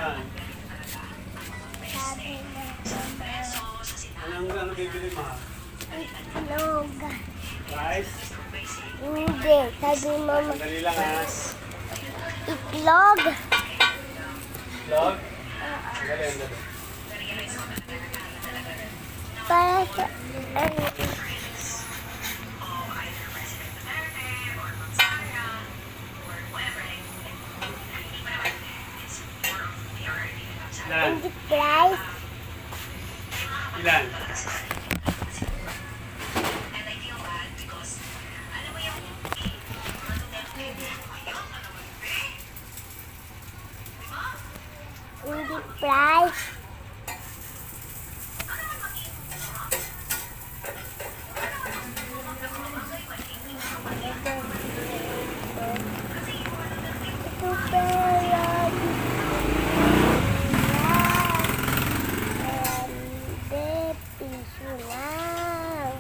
yan? Sabi na Ano bibili mo? itlog. Rice? Hindi. Sabi mama, Sandali lang ha. itlog. Vlog? Sandali, sandali. Para sa, ano, Ilan? hindi price. Ilan? Hindi price. Ito pera. Hindi, piso lang.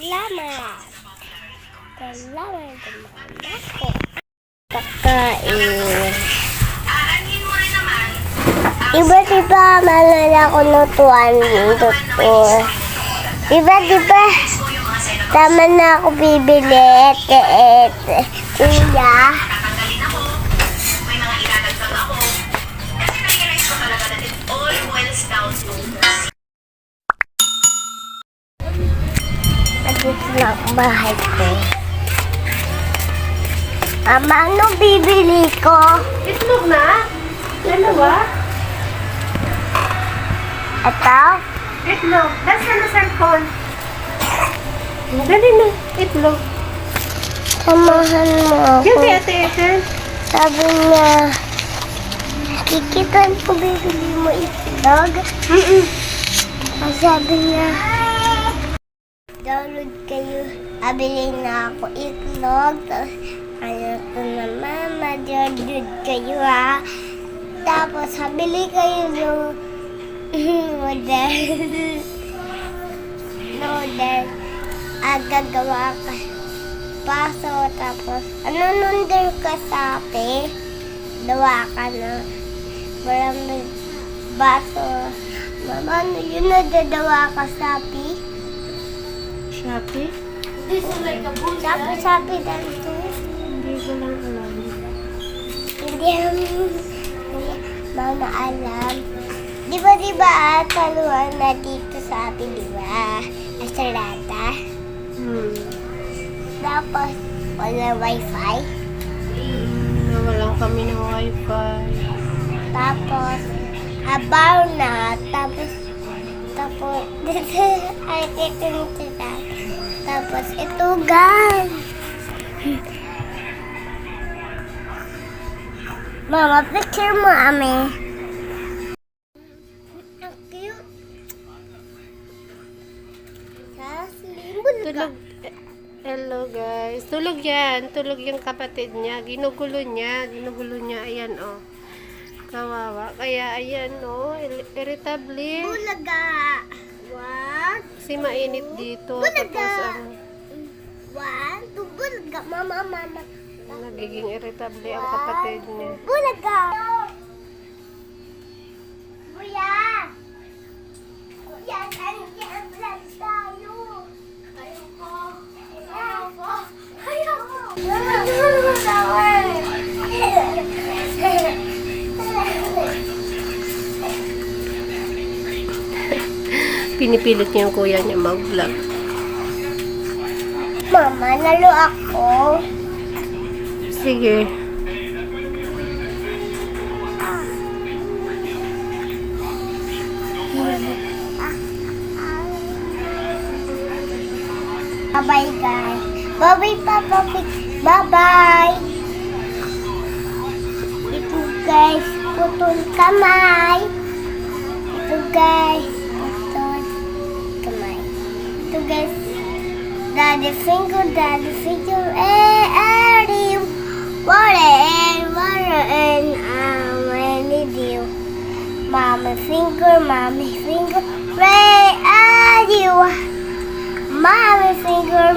Salamat. Salamat naman ako. Kakain. Iba-iba malala ako nutuan dito. Iba-iba. Tama na ako bibili. Kuya. Nandito na ang bahay ko. Ama, ano bibili ko? Itlog na? Ano ba? Ito? Itlog. Nasaan na cellphone? Dali na. Itlog. Samahan mo ako. Yung kay Ate Ethel. Sabi niya, kikitan ko bibili mo itlog. Ang sabi niya, download kayo. Abili na ako itlog. Tapos, ano to na mama, download kayo ha. Tapos, habili kayo ng model. Noodle. Gagawa ka. Paso, tapos, ano nundel ka sabi? Dawa ka na. Maraming baso. Mama, ano yun na dadawa ka sabi? Shopee? Sabi dito. Hindi ko lang alam. Hindi mama alam. Di ba taluan na dito sa atin, di ba? Asarata. Tapos, wala wifi. Nawalan kami ng wifi. Tapos, habaw na. Tapos, ay, ito nito. Tapos, ito, gan. Mama, picture mo, ame. Ang cute. Salimbun ka. Tulog. Hello guys. Tulog yan. Tulog yung kapatid niya. Ginugulo niya. Ayan oh. Kawawa. Kaya ayan oh. Irritable. Bulaga. What? Kasi mainit dito. Bulaga. Tapos One, two, bulaga. Mama. nagiging irritable ang kapatid niya. Bulaga. Kuya. Kuya, nandiyan vlog tayo. Ayoko. Pinipilit niya yung kuya niya mag-vlog. Mama, nalo ako. Sige. Bye-bye, guys. Bye-bye, Papa Pig. Bye-bye. Ito, guys. Putol kamay. Ito, guys. Putol kamay. Ito, guys. Daddy finger. Ariw. Water and I need you. Mommy finger. Where are you? Mommy finger,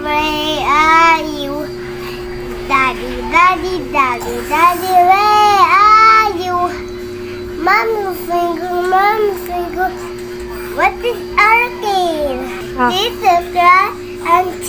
where are you? Daddy, Daddy, Daddy, Daddy, where are you? Mommy finger, what is hurricane? Ah. Please subscribe and